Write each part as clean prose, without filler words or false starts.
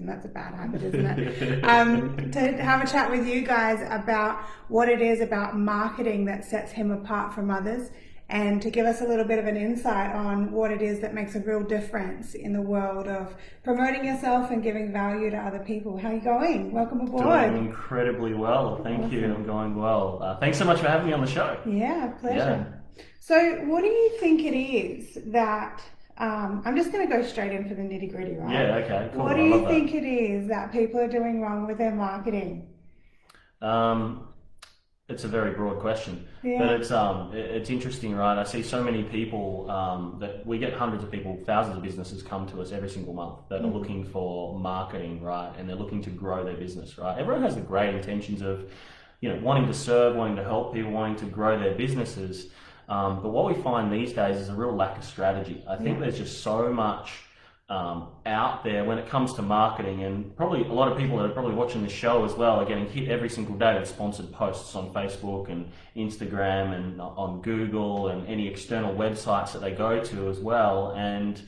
That's a bad habit, isn't it? To have a chat with you guys about what it is about marketing that sets him apart from others, and to give us a little bit of an insight on what it is that makes a real difference in the world of promoting yourself and giving value to other people. How are you going? Welcome aboard. Doing incredibly well. Thank you. I'm going well. Thanks so much for having me on the show. Yeah, pleasure. Yeah. So what do you think it is that, I'm just going to go straight in for the nitty gritty, right? Yeah, okay, cool. What do you think it is that people are doing wrong with their marketing? It's a very broad question, yeah. but it's interesting, right? I see so many people that we get hundreds of people, thousands of businesses come to us every single month that are looking for marketing, right? And they're looking to grow their business, right? Everyone has the great intentions of, wanting to serve, wanting to help people, wanting to grow their businesses. But what we find these days is a real lack of strategy. I think there's just so much out there when it comes to marketing, and probably a lot of people that are probably watching the show as well are getting hit every single day with sponsored posts on Facebook and Instagram and on Google and any external websites that they go to as well. And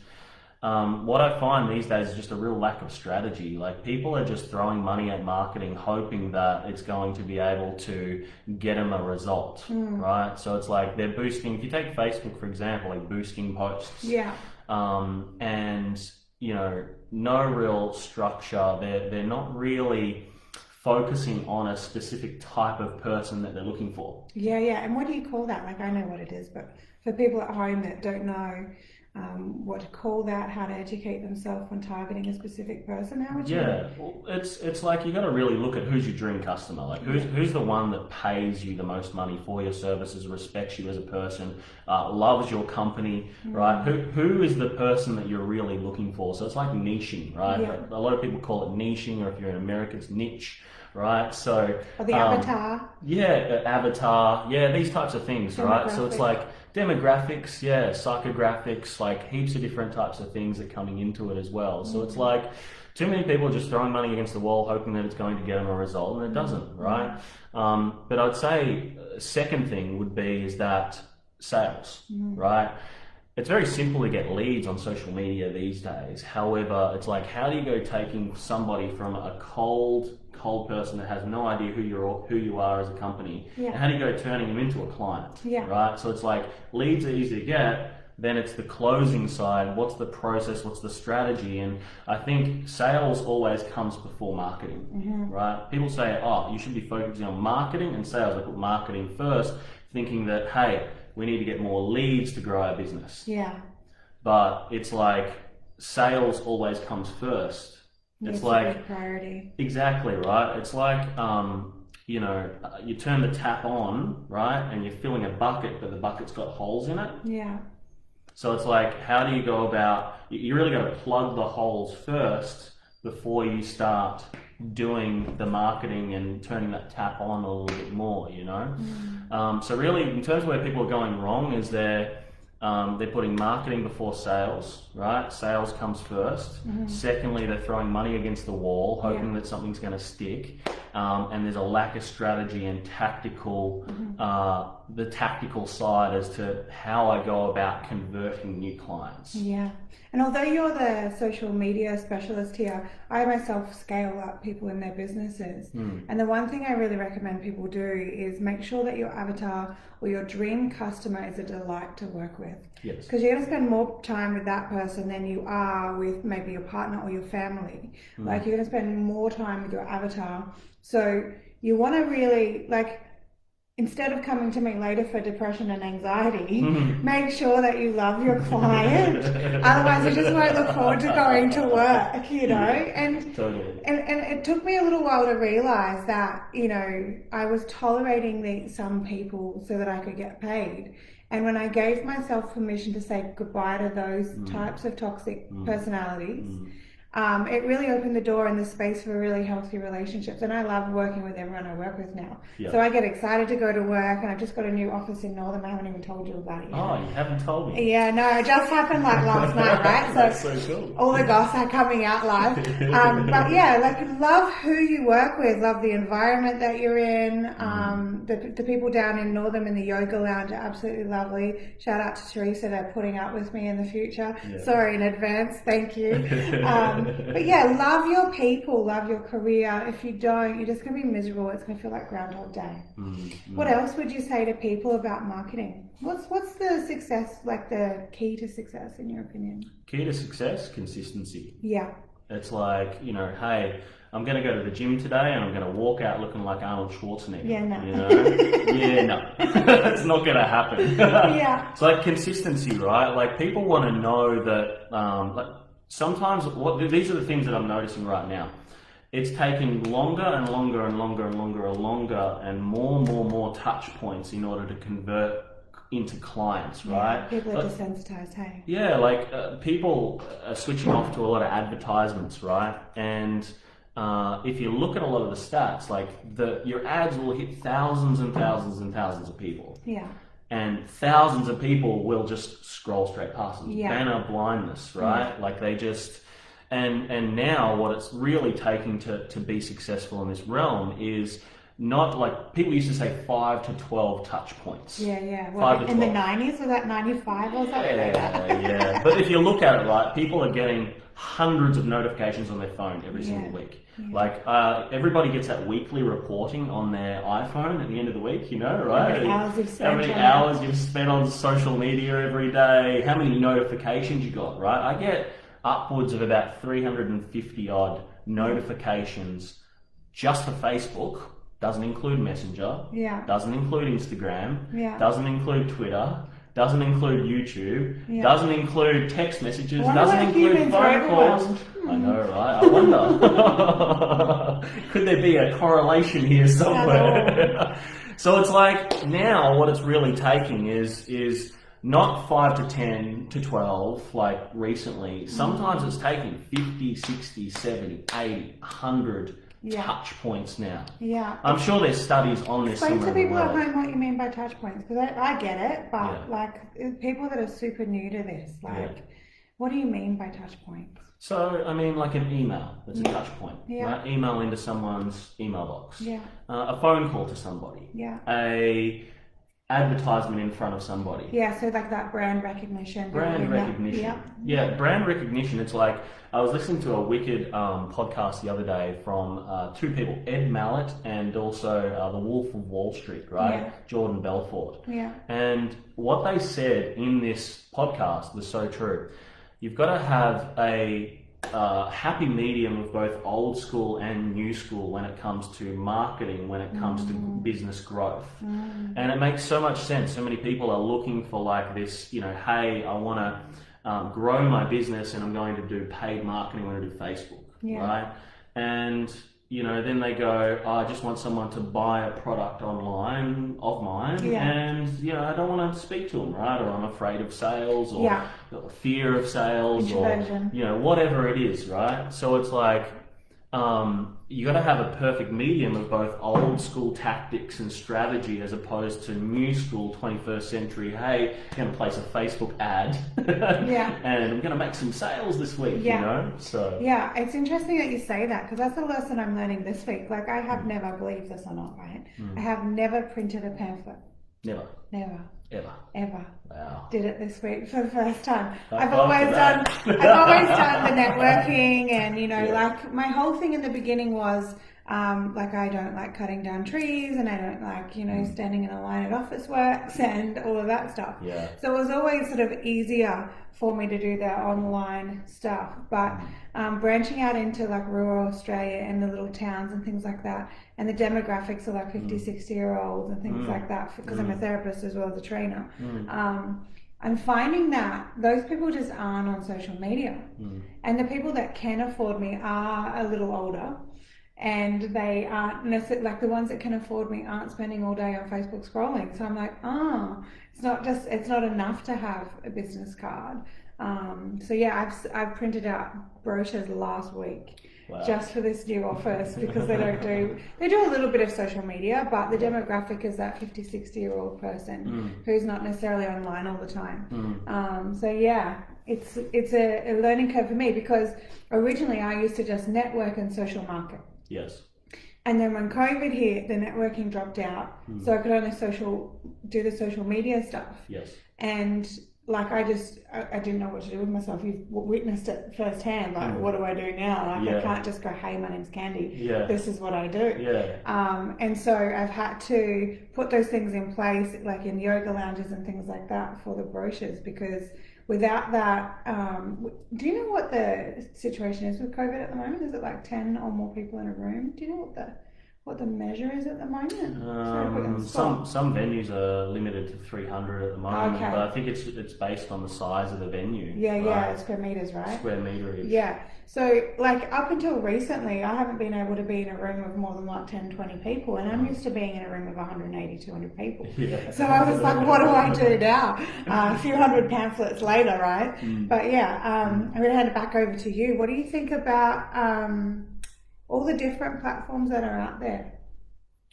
what I find these days is just a real lack of strategy. Like, people are just throwing money at marketing, hoping that it's going to be able to get them a result, right? So it's like they're boosting, if you take Facebook for example, like boosting posts. Yeah. And no real structure. They're not really focusing on a specific type of person that they're looking for. Yeah. And what do you call that? Like, I know what it is, but for people at home that don't know what to call that, how to educate themselves when targeting a specific person, how would you? Yeah, well, it's like you got to really look at who's your dream customer. Like, who's the one that pays you the most money for your services, respects you as a person, loves your company, right? Who is the person that you're really looking for? So it's like niching, right? Yeah. A lot of people call it niching, or if you're in America, it's niche. Right, so or the avatar. Yeah, avatar. Yeah, these types of things, right? So it's like demographics, psychographics, like heaps of different types of things that are coming into it as well. So it's like too many people are just throwing money against the wall, hoping that it's going to get them a result, and it doesn't, right? But I'd say second thing would be is that sales, right? It's very simple to get leads on social media these days. However, it's like, how do you go taking somebody from a cold person that has no idea who you are as a company, and how do you go turning them into a client, right? So it's like, leads are easy to get, then it's the closing side. What's the process? What's the strategy? And I think sales always comes before marketing, right? People say, oh, you should be focusing on marketing and sales. I put marketing first, thinking that, hey, we need to get more leads to grow our business. Yeah. But it's like, sales always comes first. It's like a big priority. Exactly, right? It's like, you turn the tap on, right? And you're filling a bucket, but the bucket's got holes in it. Yeah. So it's like, how do you go about, you really got to plug the holes first before you start doing the marketing and turning that tap on a little bit more, So really, in terms of where people are going wrong is they're putting marketing before sales, right? Sales comes first. Secondly, they're throwing money against the wall, hoping that something's going to stick. And there's a lack of strategy and tactical, the tactical side as to how I go about converting new clients. Yeah. And although you're the social media specialist here, I myself scale up people in their businesses. And the one thing I really recommend people do is make sure that your avatar or your dream customer is a delight to work with. Yes. Because you're going to spend more time with that person than you are with maybe your partner or your family. Like, you're going to spend more time with your avatar. So you want to really, like, instead of coming to me later for depression and anxiety, make sure that you love your client. Otherwise, you just won't look forward to going to work, And totally. And it took me a little while to realize that, I was tolerating some people so that I could get paid. And when I gave myself permission to say goodbye to those types of toxic personalities, it really opened the door and the space for really healthy relationships. And I love working with everyone I work with now. Yeah. So I get excited to go to work, and I've just got a new office in Northern. I haven't even told you about it yet. Oh, you haven't told me. Yeah, no, it just happened like last night, right? That's so cool. All the goss are coming out live. But yeah, like, love who you work with, love the environment that you're in. The people down in Northern in the yoga lounge are absolutely lovely. Shout out to Teresa, they're putting up with me in the future. Yeah. Sorry in advance, thank you. But yeah, love your people, love your career. If you don't, you're just going to be miserable. It's going to feel like Groundhog Day. What else would you say to people about marketing? What's the success, like the key to success in your opinion? Key to success, consistency. Yeah. It's like, hey, I'm going to go to the gym today and I'm going to walk out looking like Arnold Schwarzenegger. Yeah, no. Yeah, no. It's not going to happen. Yeah. It's like consistency, right? Like people want to know that, like sometimes these are the things that I'm noticing right now. It's taking longer and longer and longer and longer and longer and more touch points in order to convert into clients, right? Yeah, people are desensitized, hey? Yeah, like people are switching off to a lot of advertisements, right? And if you look at a lot of the stats, like your ads will hit thousands and thousands and thousands of people. Yeah. And thousands of people will just scroll straight past them. Yeah. Banner blindness, right? Like they just... And now what it's really taking to be successful in this realm is not like people used to say 5 to 12 touch points. Yeah. Well, in the 90s, was that 95 or something like that? Yeah. But if you look at it, right, people are getting hundreds of notifications on their phone every single week. Yeah. Like everybody gets that weekly reporting on their iPhone at the end of the week, right? How many hours you've spent on social media every day, how many notifications you got, right? I get upwards of about 350 odd notifications just for Facebook. Doesn't include Messenger, doesn't include Instagram, doesn't include Twitter, doesn't include YouTube, doesn't include text messages, doesn't include phone calls. I know, right? I wonder. Could there be a correlation here somewhere? So it's like now what it's really taking is not 5 to 10 to 12 like recently. Sometimes it's taking 50, 60, 70, 80, 100 touch points now. Yeah. I'm sure there's studies on this. Explain to people at home what you mean by touch points, because I get it, but like people that are super new to this, what do you mean by touch points? So, I mean, like an email, that's a touch point. Right? Email into someone's email box. Yeah. A phone call to somebody. Yeah. A advertisement in front of somebody. Yeah, so like that brand recognition. Brand recognition. Yeah, brand recognition. It's like, I was listening to a wicked podcast the other day from two people, Ed Mallett and also the Wolf of Wall Street, right? Yeah. Jordan Belfort. Yeah. And what they said in this podcast was so true. You've got to have a happy medium of both old school and new school when it comes to marketing, when it comes to business growth. And it makes so much sense. So many people are looking for like this, hey, I want to grow my business and I'm going to do paid marketing, I'm going to do Facebook, right? And then they go, I just want someone to buy a product online of mine, and I don't want to speak to them, right? Or I'm afraid of sales, or fear of sales, or whatever it is, right? So it's like you got to have a perfect medium of both old school tactics and strategy as opposed to new school 21st century. Hey, I'm going to place a Facebook ad, and I'm going to make some sales this week. So it's interesting that you say that, because that's a lesson I'm learning this week. Like I have never, believe this or not, right? I have never printed a pamphlet. Never. Ever. Wow. Did it this week for the first time. I've always done the networking, and like my whole thing in the beginning was like I don't like cutting down trees, and I don't like standing in a line at office works and all of that stuff. Yeah. So it was always sort of easier for me to do the online stuff, but branching out into like rural Australia and the little towns and things like that, and the demographics are like 50, 60-year-olds and things like that, because I'm a therapist as well as a trainer. I'm finding that those people just aren't on social media, and the people that can afford me are a little older, and they aren't necessarily, like the ones that can afford me aren't spending all day on Facebook scrolling. So I'm like, it's not enough to have a business card. So yeah, I've printed out brochures last week. Wow. Just for this new office, because they do a little bit of social media, but the demographic is that 50, 60-year-old person who's not necessarily online all the time. So yeah, it's a learning curve for me, because originally I used to just network and social market. Yes. And then when COVID hit, the networking dropped out, so I could only do the social media stuff. Yes. And like I didn't know what to do with myself. You've witnessed it firsthand. Like, what do I do now? Like, I Yeah. can't just go, hey, my name's Candy. Yeah. This is what I do. Yeah. And so I've had to put those things in place, like in yoga lounges and things like that for the brochures, because without that, do you know what the situation is with COVID at the moment? Is it like 10 or more people in a room? Do you know what the measure is at the moment? Sorry to put you on the spot. Some venues are limited to 300 at the moment, Okay. but I think it's based on the size of the venue. Yeah, right? yeah, square meters, right? Square meterage. Yeah. So, like, up until recently, I haven't been able to be in a room of more than like 10, 20 people, and I'm used to being in a room of 180, 200 people. Yeah. So I was like, what do I do now? A few hundred pamphlets later, right? But yeah, I'm going to hand it back over to you. What do you think about all the different platforms that are out there?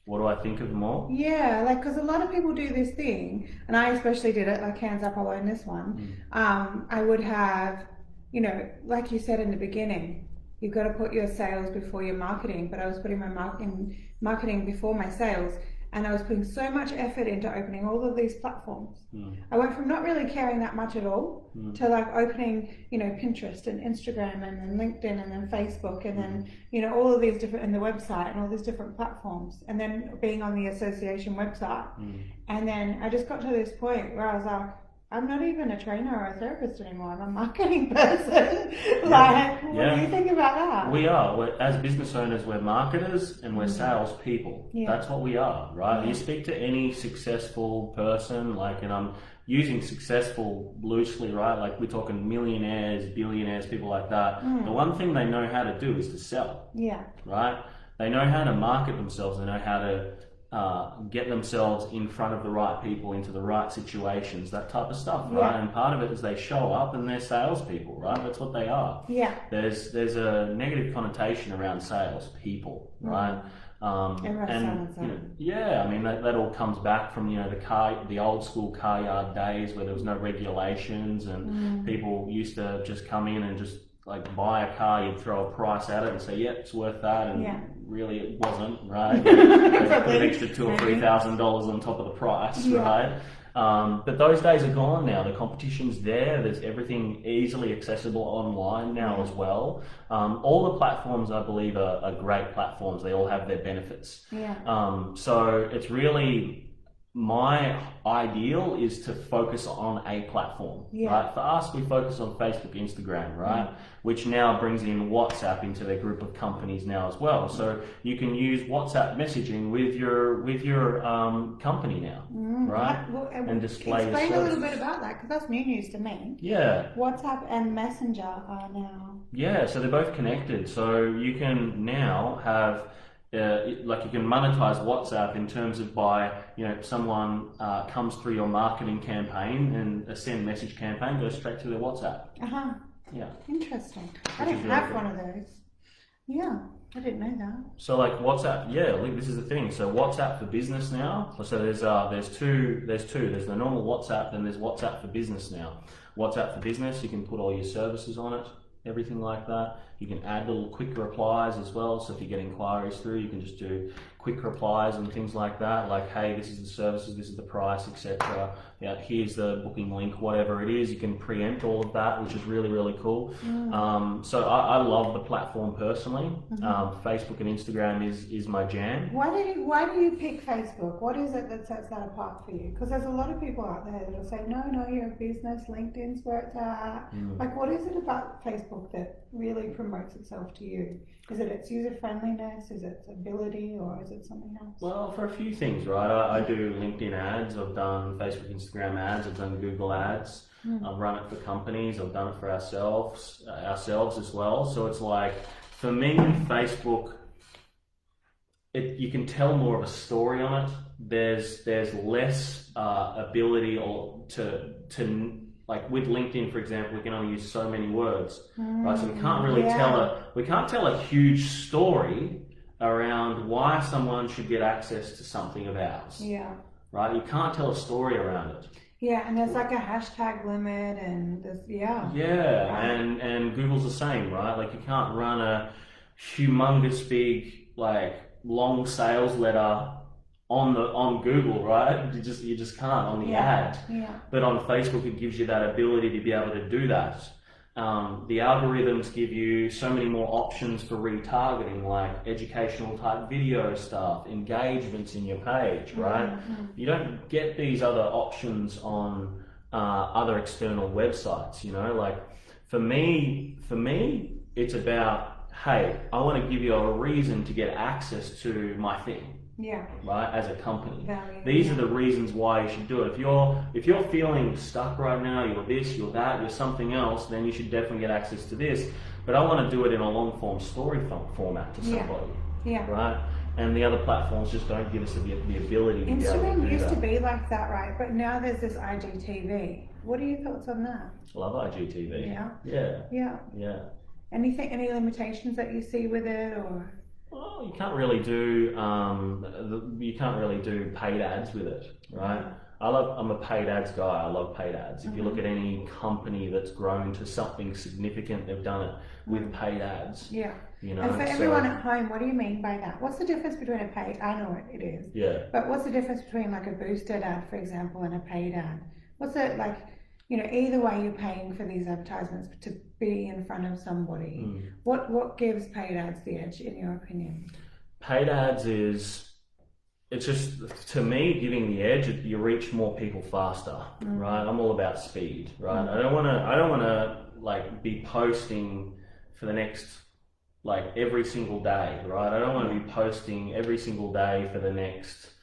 What do I think of them all? Yeah, like, because a lot of people do this thing, and I especially did it, like, hands up, I'll own this one. I would have, you know, like you said in the beginning, you've got to put your sales before your marketing, but I was putting my marketing before my sales, and I was putting so much effort into opening all of these platforms. I went from not really caring that much at all to like opening, you know, Pinterest and Instagram and then LinkedIn and then Facebook and then, you know, all of these different, and the website and all these different platforms, and then being on the association website. And then I just got to this point where I was like, I'm not even a trainer or a therapist anymore. I'm a marketing person. Like, what do you think about that? We are. As business owners, we're marketers and we're salespeople. That's what we are, right? You speak to any successful person, like, and I'm using successful loosely, right? Like, we're talking millionaires, billionaires, people like that. The one thing they know how to do is to sell. Yeah. Right? They know how to market themselves. They know how to get themselves in front of the right people, into the right situations, that type of stuff, right? And part of it is they show up and they're salespeople, right? That's what they are. Yeah. There's a negative connotation around salespeople, right? And you know, yeah, I mean that all comes back from, you know, the old school car yard days where there was no regulations and people used to just come in and just like buy a car, you'd throw a price at it and say, yeah, it's worth that, and really it wasn't, right? They put an extra $2,000 or $3,000 on top of the price, right? But those days are gone now. The competition's there. There's everything easily accessible online now as well. All the platforms, I believe, are great platforms. They all have their benefits. So it's really, my ideal is to focus on a platform, right? For us, we focus on Facebook, Instagram, right? Which now brings in WhatsApp into their group of companies now as well. So you can use WhatsApp messaging with your company now, right? And display your Explain services. a little bit about that, because that's new news to me. Yeah. WhatsApp and Messenger are now. Yeah, so they're both connected. So you can now have like you can monetize WhatsApp in terms of by, you know, someone comes through your marketing campaign and a send message campaign goes straight to their WhatsApp. Yeah. Interesting. I didn't have one of those. Yeah, I didn't know that. So like WhatsApp, this is the thing. So WhatsApp for business now. So there's two. There's the normal WhatsApp, then there's WhatsApp for business now. WhatsApp for business, you can put all your services on it, everything like that. You can add little quick replies as well. So if you get inquiries through, you can just do quick replies and things like that. Like, hey, this is the services, this is the price, etc. Yeah, here's the booking link, whatever it is. You can preempt all of that, which is really, really cool. So I love the platform personally. Facebook and Instagram is my jam. Why do you pick Facebook? What is it that sets that apart for you? Because there's a lot of people out there that'll say, no, you're a business, LinkedIn's where it's at. Like, what is it about Facebook that really promotes itself to you? Is it its user friendliness? Is it its ability, or is it something else? Well, for a few things, right? I do LinkedIn ads, I've done Facebook, Instagram ads, I've done Google ads, I've run it for companies, I've done it for ourselves as well. So it's like, for me, Facebook, you can tell more of a story on it. There's less ability or to like with LinkedIn, for example, we can only use so many words, right? So we can't really tell a huge story around why someone should get access to something of ours. Yeah. Right? You can't tell a story around it. Yeah, and there's like a hashtag limit, and there's and Google's the same, right? Like, you can't run a humongous big, like, long sales letter on Google, right? You just can't on the ad. Yeah. But on Facebook, it gives you that ability to be able to do that. The algorithms give you so many more options for retargeting, like educational type video stuff, engagements in your page, right? Mm-hmm. You don't get these other options on other external websites, you know, like for me, it's about, hey, I want to give you a reason to get access to my thing. Yeah. Right, as a company. Value, These are the reasons why you should do it. If you're feeling stuck right now, you're this, you're that, you're something else, then you should definitely get access to this. But I want to do it in a long form story format to somebody. Yeah. Right? And the other platforms just don't give us the ability to be able to Instagram do used that. to be like that, right? But now there's this IGTV. What are your thoughts on that? I love IGTV. Yeah. Yeah. Yeah. Yeah. Any limitations that you see with it, or? Well, you can't really do paid ads with it, right? I'm a paid ads guy. I love paid ads. If you look at any company that's grown to something significant, they've done it with paid ads. Yeah. You know. And for everyone at home, what do you mean by that? What's the difference between a paid? I know it is. Yeah. But what's the difference between like a boosted ad, for example, and a paid ad? What's it like? You know, either way, you're paying for these advertisements to be in front of somebody. What gives paid ads the edge, in your opinion? Paid ads it's just, to me, giving the edge. You reach more people faster, right? I'm all about speed, right? I don't want to like be posting for the next, like, every single day, right? I don't want to be posting every single day for the next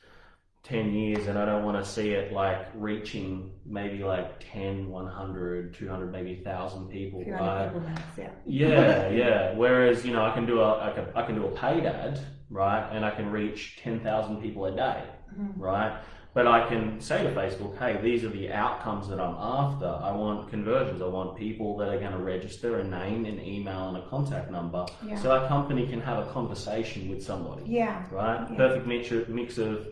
10 years, and I don't want to see it like reaching maybe like 10, 100, 200, maybe 1,000 people, right? People max, Yeah. Whereas, you know, I can do a paid ad, right? And I can reach 10,000 people a day, right? But I can say to Facebook, hey, these are the outcomes that I'm after. I want conversions. I want people that are going to register a name, an email, and a contact number, so our company can have a conversation with somebody. Yeah. Right? Yeah. Perfect mix of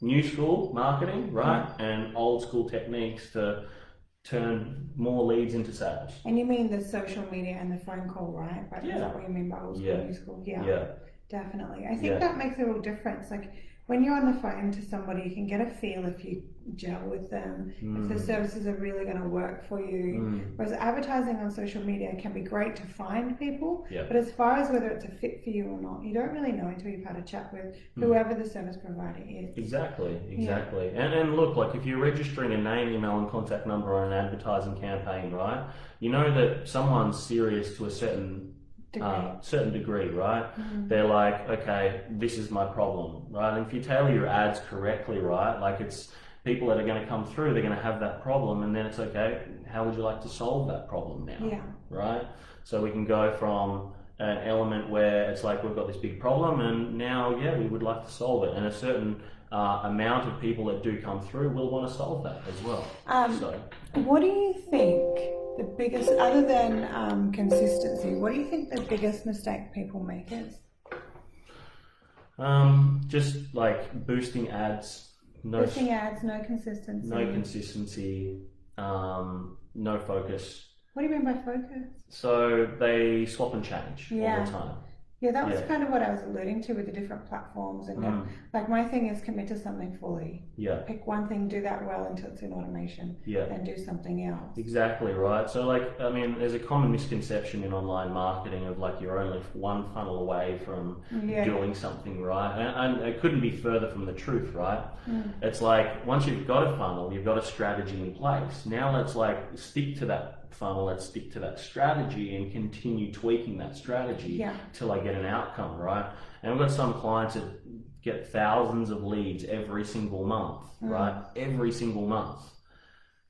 new school marketing, right, and old school techniques to turn more leads into sales. And you mean the social media and the phone call, right? Is that what you mean by old school, new school? Yeah. Definitely. I think that makes a real difference. Like when you're on the phone to somebody, you can get a feel if you gel with them, if the services are really going to work for you. Whereas advertising on social media can be great to find people, but as far as whether it's a fit for you or not, you don't really know until you've had a chat with whoever the service provider is. Exactly. And look, like if you're registering a name, email, and contact number on an advertising campaign, right, you know that someone's serious to a certain degree, right? They're like, okay, this is my problem, right? And if you tailor your ads correctly, right, like it's people that are going to come through, they're going to have that problem, and then it's okay, how would you like to solve that problem now? Right? So we can go from an element where it's like we've got this big problem, and now we would like to solve it, and a certain amount of people that do come through will want to solve that as well. What do you think the biggest, other than consistency, what do you think the biggest mistake people make is? Just like boosting ads. Boosting ads, no consistency. No focus. What do you mean by focus? So they swap and change all the time. Yeah, that was kind of what I was alluding to with the different platforms. And like my thing is commit to something fully. Pick one thing, do that well until it's in automation. Then do something else. Exactly right. So like, I mean, there's a common misconception in online marketing of like you're only one funnel away from doing something right. And it couldn't be further from the truth, right? It's like once you've got a funnel, you've got a strategy in place. Now let's like stick to that funnel, let's stick to that strategy and continue tweaking that strategy till I get an outcome, right? And we've got some clients that get thousands of leads every single month, right? Every single month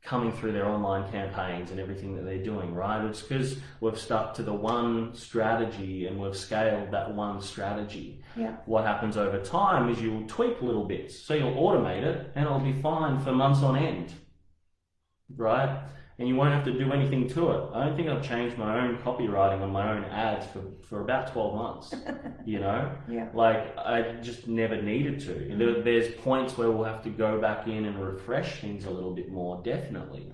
coming through their online campaigns and everything that they're doing, right? It's because we've stuck to the one strategy and we've scaled that one strategy. What happens over time is you'll tweak little bits. So you'll automate it and it'll be fine for months on end, right? And you won't have to do anything to it. I don't think I've changed my own copywriting on my own ads for about 12 months, you know? Like, I just never needed to. There's points where we'll have to go back in and refresh things a little bit more, definitely.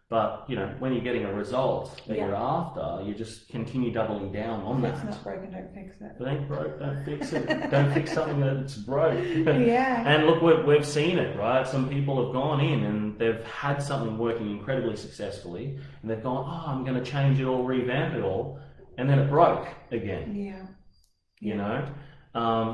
But, you know, when you're getting a result that Yeah. you're after, you just continue doubling down on If it's that. not broken, don't fix it. If it ain't broke, don't fix it. Don't fix something that's broke. Yeah. And look, we've seen it, right? Some people have gone in and they've had something working incredibly successfully, and they've gone, oh, I'm going to change it all, revamp it all, and then it broke again. Yeah. You know?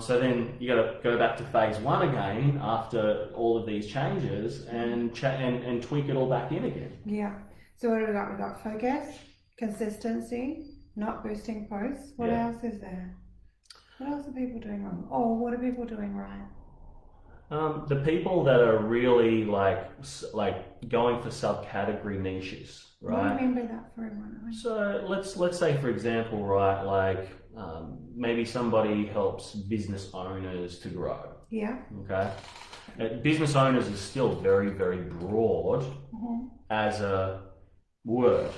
So then you got to go back to phase one again after all of these changes and tweak it all back in again. Yeah. So what have we got? We've got focus, consistency, not boosting posts. What else is there? What else are people doing wrong? Or what are people doing right? The people that are really like going for subcategory niches, right? What do you mean by that for everyone? So let's say, for example, right, like maybe somebody helps business owners to grow. Yeah. Okay. Business owners is still very, very broad as a word.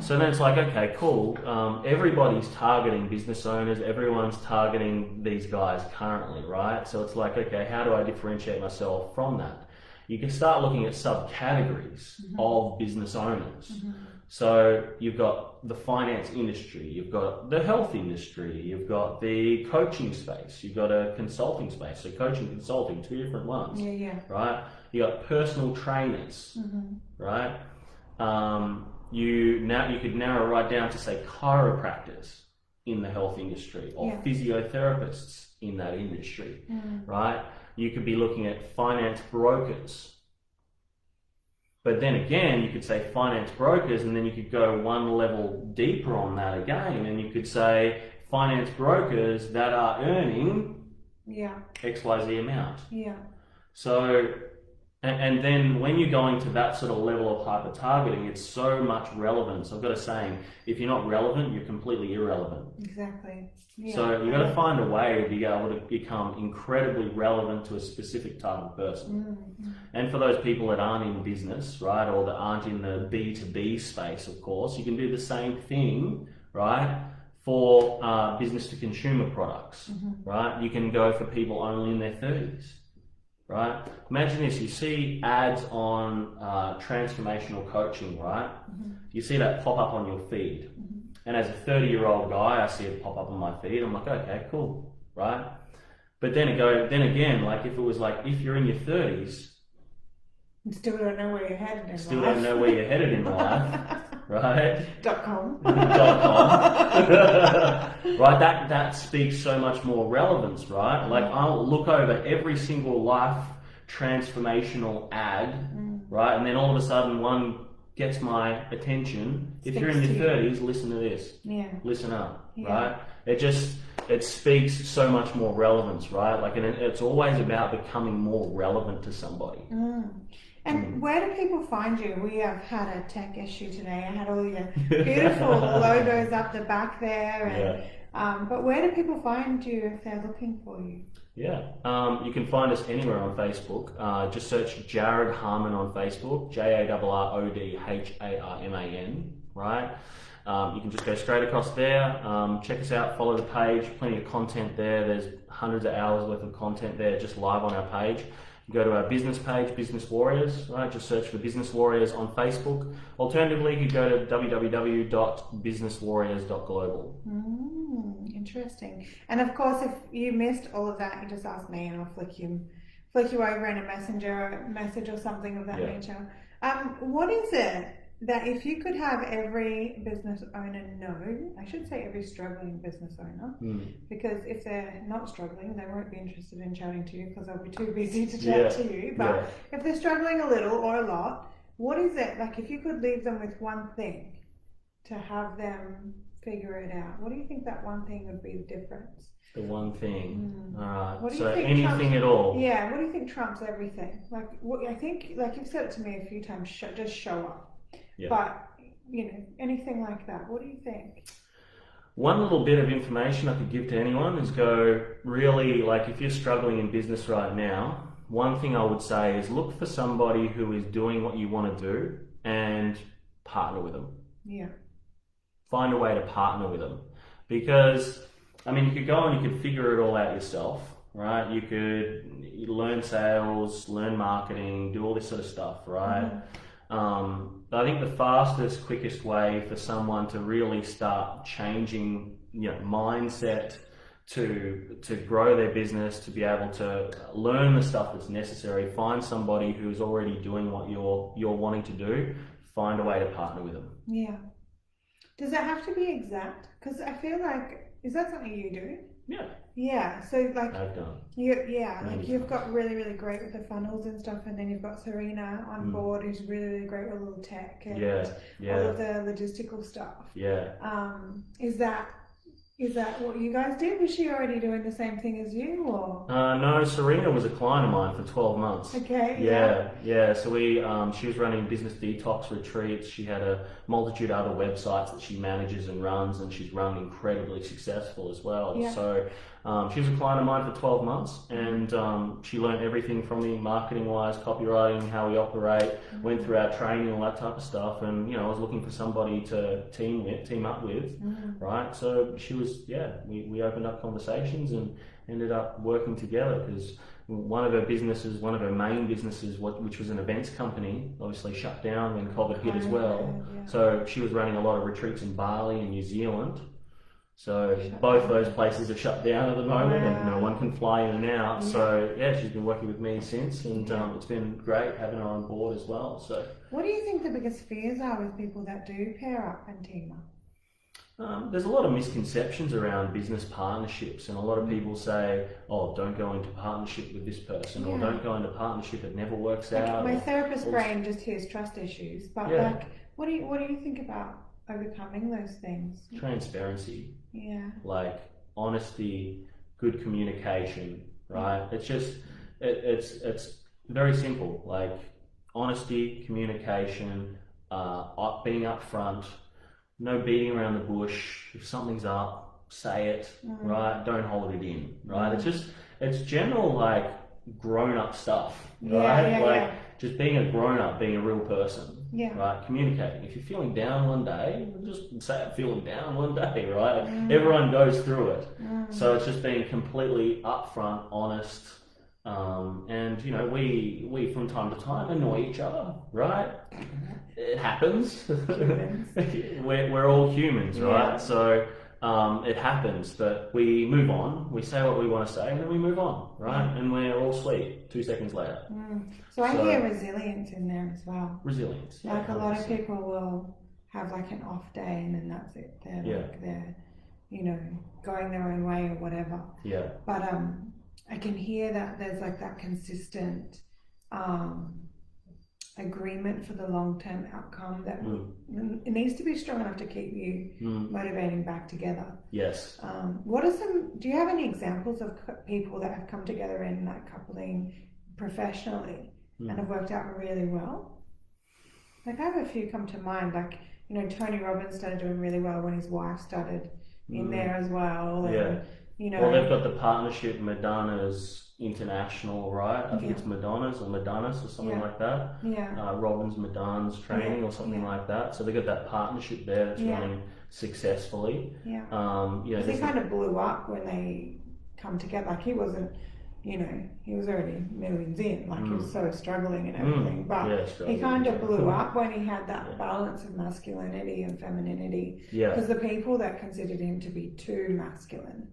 So then it's like, okay, cool. Everybody's targeting business owners. Everyone's targeting these guys currently, right? So it's like, okay, how do I differentiate myself from that? You can start looking at subcategories of business owners. So you've got the finance industry, you've got the health industry, you've got the coaching space, you've got a consulting space. So coaching, consulting, two different ones. Yeah. Right? You got personal trainers, right? You could narrow right down to say chiropractors in the health industry or physiotherapists in that industry, right? You could be looking at finance brokers. But then again, you could say finance brokers, and then you could go one level deeper on that again, and you could say finance brokers that are earning XYZ amount. Yeah. So, and then when you're going to that sort of level of hyper targeting, it's so much relevance. I've got a saying: if you're not relevant, you're completely irrelevant. Exactly. Yeah. So you've got to find a way to be able to become incredibly relevant to a specific type of person. And for those people that aren't in business, right, or that aren't in the B2B space, of course, you can do the same thing, right, for business to consumer products, right? You can go for people only in their 30s, right? Imagine this, you see ads on transformational coaching, right? You see that pop up on your feed. And as a 30-year-old guy, I see it pop up on my feed. I'm like, okay, cool, right? But then again, like if it was like, if you're in your 30s, you still don't know where you're headed in life. Still don't know where you're headed in life, right? .com. Right, that speaks so much more relevance, right? Like I'll look over every single life transformational ad, right? And then all of a sudden one gets my attention. If you're in your 30s, listen to this. Yeah. Listen up, right? It speaks so much more relevance, right? Like, and it's always about becoming more relevant to somebody. And where do people find you? We have had a tech issue today. I had all your beautiful logos up the back there. And, but where do people find you if they're looking for you? Yeah, you can find us anywhere on Facebook. Just search Jarrod Harman on Facebook, JARRODHARMAN, right? You can just go straight across there, check us out, follow the page, plenty of content there. There's hundreds of hours worth of content there just live on our page. You go to our business page, Business Warriors, right? Just search for Business Warriors on Facebook. Alternatively, you could go to www.businesswarriors.global. Interesting. And of course, if you missed all of that, you just ask me and I'll flick you over in a message or something of that nature. What is it that if you could have every business owner know, I should say every struggling business owner, because if they're not struggling, they won't be interested in chatting to you because they'll be too busy to chat to you. But if they're struggling a little or a lot, what is it, like if you could leave them with one thing to have them figure it out, what do you think that one thing would be the difference? The one thing. Alright. What do you So think anything at all. Yeah, what do you think trumps everything? Like what I think, like you've said it to me a few times, just show up. But, you know, anything like that, what do you think? One little bit of information I could give to anyone is go really, like if you're struggling in business right now, one thing I would say is look for somebody who is doing what you want to do and partner with them. Yeah. Find a way to partner with them. Because, I mean, you could go and you could figure it all out yourself, right? You could learn sales, learn marketing, do all this sort of stuff, right? I think the fastest, quickest way for someone to really start changing, mindset to grow their business, to be able to learn the stuff that's necessary, find somebody who's already doing what you're wanting to do, find a way to partner with them. Yeah. Does it have to be exact? Because I feel like, is that something you do? Yeah. Yeah. So like, I've done. You've got really, really great with the funnels and stuff, and then you've got Serena on board, who's really, really great with all the tech and all of the logistical stuff. Yeah. Is that what you guys did? Was she already doing the same thing as you, or? No, Serena was a client of mine for 12 months. Okay. Yeah. So she was running business detox retreats. She had a multitude of other websites that she manages and runs, and she's run incredibly successful as well. Yeah. So she was a client of mine for 12 months, and she learned everything from me, marketing-wise, copywriting, how we operate, went through our training, all that type of stuff. And I was looking for somebody to team up with, right? So she was, we opened up conversations and ended up working together, because one of her main businesses, which was an events company, obviously shut down when COVID hit as well. Yeah. So she was running a lot of retreats in Bali and New Zealand. So both those places are shut down at the moment, and no one can fly in and out. Yeah. So she's been working with me since, and it's been great having her on board as well. So, what do you think the biggest fears are with people that do pair up and team up? There's a lot of misconceptions around business partnerships, and a lot of people say, "Oh, don't go into partnership with this person," or "Don't go into partnership; it never works out." My therapist brain just hears trust issues, but what do you think about overcoming those things? Transparency. Yeah. Like honesty, good communication, right? It's just, it's very simple. Like honesty, communication, being upfront, no beating around the bush. If something's up, say it, right? Don't hold it in, right? It's general, like grown up stuff, right? Just being a grown up, being a real person. Yeah. Right, communicating. If you're feeling down one day, just say I'm feeling down one day, right? Everyone goes through it. So it's just being completely upfront, honest, and we from time to time annoy each other, right? It happens. we're all humans, right? Yeah. So it happens, but we move on. We say what we want to say, and then we move on, right? And we're all sweet 2 seconds later. So I hear resilience in there as well. Resilience. Like a lot of people will have like an off day, and then that's it. They're going their own way or whatever. Yeah. But I can hear that there's like that consistent agreement for the long-term outcome that it needs to be strong enough to keep you motivating back together. Yes. Do you have any examples of people that have come together in like coupling professionally and have worked out really well? Like I have a few come to mind, like Tony Robbins started doing really well when his wife started in there as well. And, well, they've got the partnership Madonna's International, right? I think it's Madonna's or Madonna's or something like that. Yeah. Robbins Madonna's training or something like that. So they've got that partnership there that's running successfully. Yeah. They kind of blew up when they come together. Like he wasn't, he was already millions in. Like he was so struggling and everything. But he kind of blew up when he had that balance of masculinity and femininity. Yeah. Because the people that considered him to be too masculine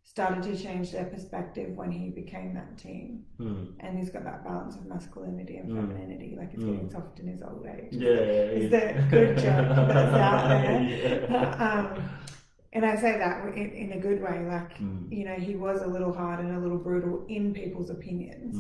started to change their perspective when he became that team. And he's got that balance of masculinity and femininity, like it's getting soft in his old age. Is the good joke that's out there. And I say that in a good way, like, he was a little hard and a little brutal in people's opinions.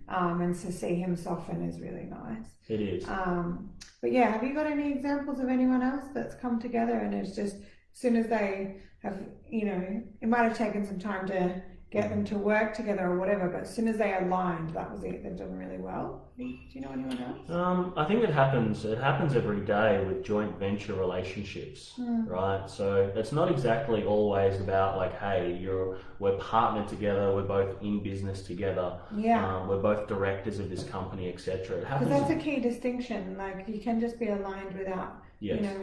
And to see him soften is really nice. It is. But have you got any examples of anyone else that's come together and it's just, as soon as they have, it might have taken some time to get them to work together or whatever, but as soon as they aligned, that was it. They've done really well. Do you know anyone else? I think it happens every day with joint venture relationships, right? So it's not exactly always about like, hey, we're partnered together, we're both in business together, we're both directors of this company, etc. Because that's a key distinction. Like you can just be aligned without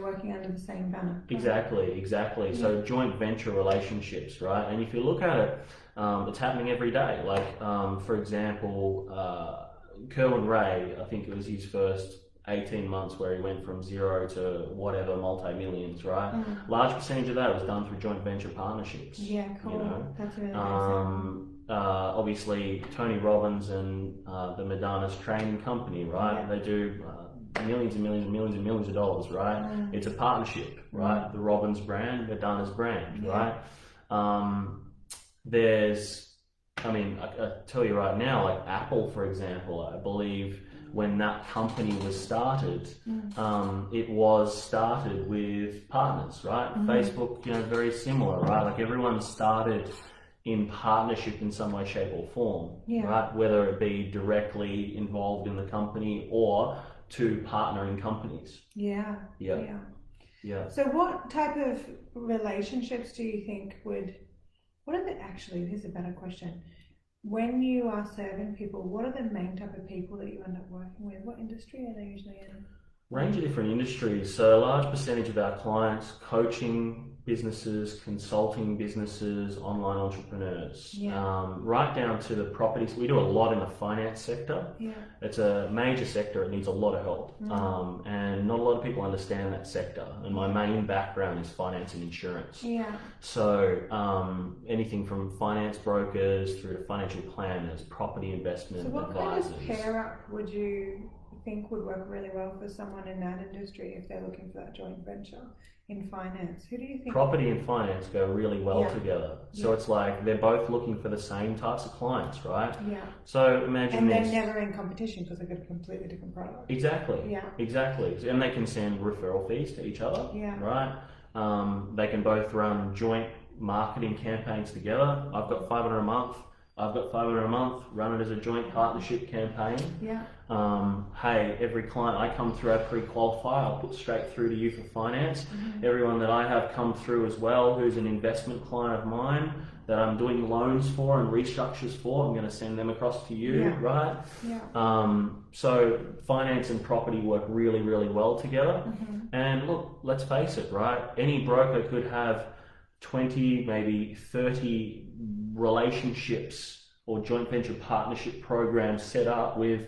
working under the same banner. Exactly. So joint venture relationships, right? And if you look at it, it's happening every day. Like, for example, Kerwin Ray, I think it was his first 18 months where he went from zero to whatever multi-millions, right? Large percentage of that was done through joint venture partnerships. Yeah, cool. You know? That's really nice. Obviously, Tony Robbins and the Madonna's training company, right? Yeah. They do millions and millions and millions and millions of dollars, right? It's a partnership, right? The Robbins brand, Madonna's brand, right? I tell you right now, like Apple, for example, I believe when that company was started, it was started with partners, right? Facebook, very similar, right? Like everyone started in partnership in some way, shape or form, right? Whether it be directly involved in the company or to partnering companies. Yeah. So what type of relationships do you think here's a better question. When you are serving people, what are the main type of people that you end up working with? What industry are they usually in? Range of different industries. So a large percentage of our clients, coaching businesses, consulting businesses, online entrepreneurs, right down to the properties. We do a lot in the finance sector. It's a major sector. It needs a lot of help. And not a lot of people understand that sector. And my main background is finance and insurance. So anything from finance brokers through to financial planners, property investment advisors. Kind of pair up would you think would work really well for someone in that industry if they're looking for that joint venture in finance? Who do you think? Property and finance go really well together. So it's like they're both looking for the same types of clients, right? So imagine they're never in competition because they've got a completely different product. Exactly. And they can send referral fees to each other, right? They can both run joint marketing campaigns together. I've got $500 a month. I've got $500 a month, run it as a joint partnership campaign. Hey, every client I come through, I pre-qualify, I'll put straight through to you for finance. Everyone that I have come through as well, who's an investment client of mine, that I'm doing loans for and restructures for, I'm going to send them across to you, right? So finance and property work really, really well together. And look, let's face it, right? Any broker could have 20, maybe 30 relationships or joint venture partnership programs set up with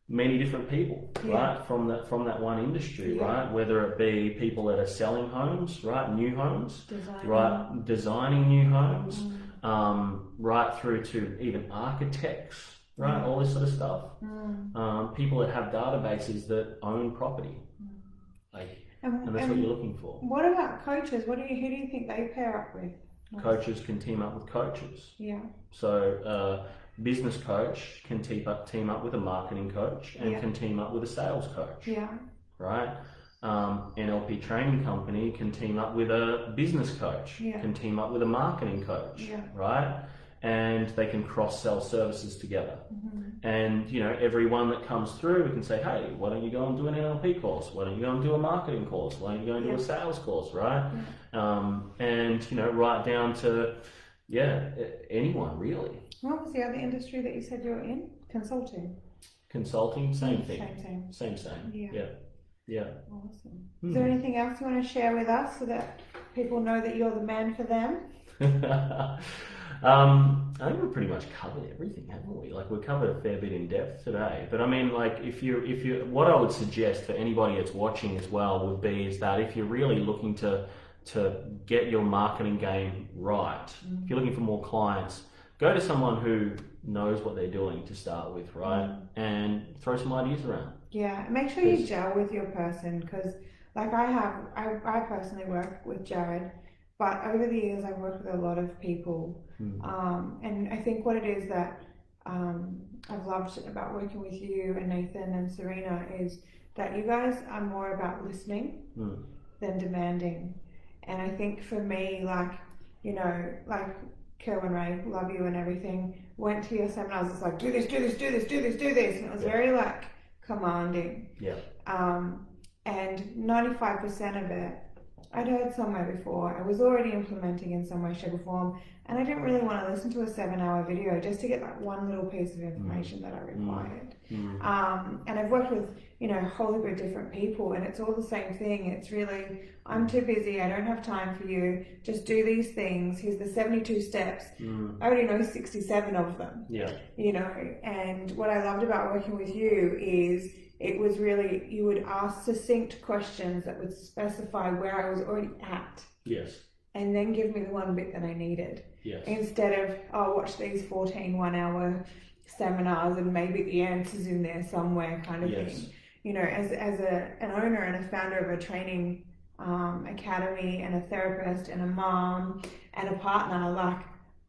many different people, right? From that one industry, right? Whether it be people that are selling homes, right? New homes, right? Designing new homes, right through to even architects, right? All this sort of stuff. People that have databases that own property. And that's what you're looking for. What about coaches? Who do you think they pair up with? Coaches can team up with coaches. So business coach can team up with a marketing coach and can team up with a sales coach. Right? NLP training company can team up with a business coach, can team up with a marketing coach, right? And they can cross-sell services together. And everyone that comes through, we can say, hey, why don't you go and do an NLP course? Why don't you go and do a marketing course? Why don't you go and do a sales course, right? And right down to anyone really. What was the other industry that you said you were in? Consulting, same thing. Same. Yeah. Awesome. Is there anything else you want to share with us so that people know that you're the man for them? I think we've pretty much covered everything, haven't we? Like, we've covered a fair bit in depth today. But I mean, like, what I would suggest for anybody that's watching as well would be is that if you're really looking to get your marketing game right, if you're looking for more clients, go to someone who knows what they're doing to start with, right? And throw some ideas around. Yeah, make sure you gel with your person, because like I personally work with Jarrod, but over the years I've worked with a lot of people, and I think what it is that I've loved about working with you and Nathan and Serena is that you guys are more about listening than demanding. And I think for me, like Kerwin Ray, love you and everything, went to your seminars, it's like, do this, and it was very like commanding. And 95% of it I'd heard somewhere before. I was already implementing in some way, shape or form, and I didn't really want to listen to a 7-hour video just to get that one little piece of information that I required. And I've worked with, you know, a whole heap of different people, and it's all the same thing. It's really, I'm too busy, I don't have time for you, just do these things, here's the 72 steps. I already know 67 of them. You know, and what I loved about working with you is it was really, you would ask succinct questions that would specify where I was already at. And then give me the one bit that I needed. Instead of, oh, watch these 14 1-hour seminars and maybe the answer's in there somewhere kind of thing. You know, as an owner and a founder of a training academy and a therapist and a mom and a partner, like,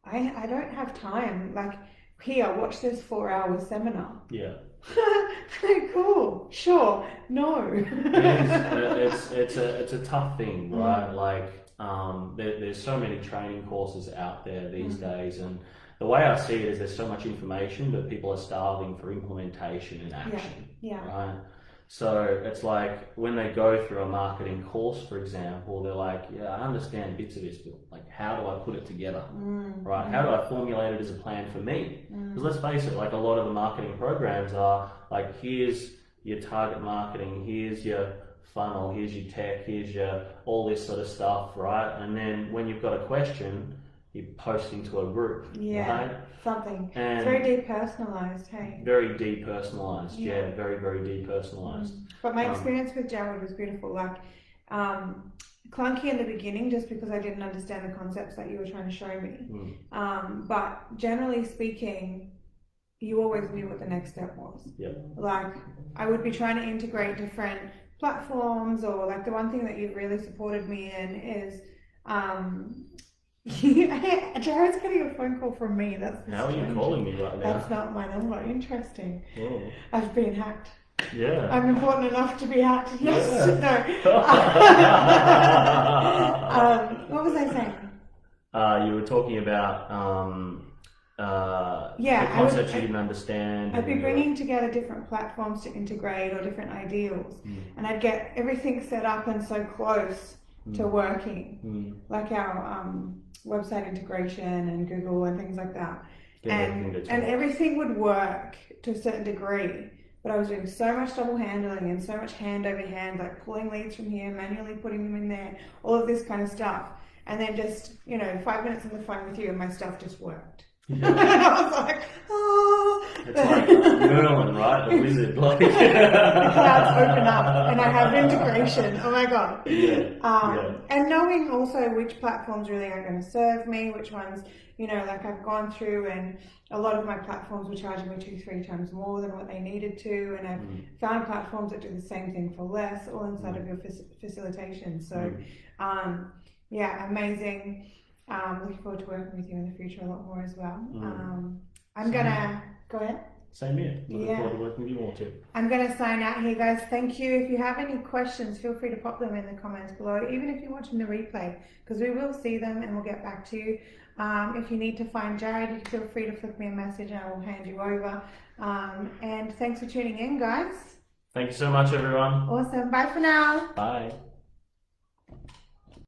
I don't have time. Like, here, watch this 4-hour seminar. Cool, sure, no. It's a tough thing, right? Like, there's so many training courses out there these days, and the way I see it is there's so much information, but people are starving for implementation and action. Right? So it's like when they go through a marketing course, for example, they're like, yeah, I understand bits of this, but like, how do I put it together? Right? How do I formulate it as a plan for me? Because let's face it, like a lot of the marketing programs are like, here's your target marketing, here's your funnel, here's your tech, here's your all this sort of stuff, right? And then when you've got a question, you post into a group, right? Something. And it's very depersonalized, hey? Very depersonalized, very, very depersonalized. But my experience with Jarrod was beautiful. Like, clunky in the beginning just because I didn't understand the concepts that you were trying to show me. But generally speaking, you always knew what the next step was. Like, I would be trying to integrate different platforms, or like the one thing that you've really supported me in is Jarrod's getting a phone call from me. That's how are you calling me right now? That's not my number. Interesting. Oh. I've been hacked. Yeah. I'm important enough to be hacked. Yes. No. What was I saying? You were talking about the concepts you didn't understand. I'd be bringing together different platforms to integrate or different ideals, and I'd get everything set up and so close to working, like our website integration and Google and things like that, and everything would work to a certain degree. But I was doing so much double handling and so much hand over hand, like pulling leads from here, manually putting them in there, all of this kind of stuff, and then just, you know, 5 minutes on the phone with you and my stuff just worked. And I was like, oh. It's like Merlin, right? The wizard. Like. The clouds open up and I have integration. Oh my God. And knowing also which platforms really are going to serve me, which ones, you know, like I've gone through and a lot of my platforms were charging me 2-3 times more than what they needed to. And I've found platforms that do the same thing for less, all inside of your facilitation. So, amazing. Looking forward to working with you in the future a lot more as well. I'm gonna go ahead. Same here. Looking forward to working with you more too. I'm gonna sign out here, guys. Thank you. If you have any questions, feel free to pop them in the comments below, even if you're watching the replay, because we will see them and we'll get back to you. If you need to find Jarrod, you feel free to flick me a message and I will hand you over. And thanks for tuning in, guys. Thank you so much, everyone. Awesome. Bye for now. Bye.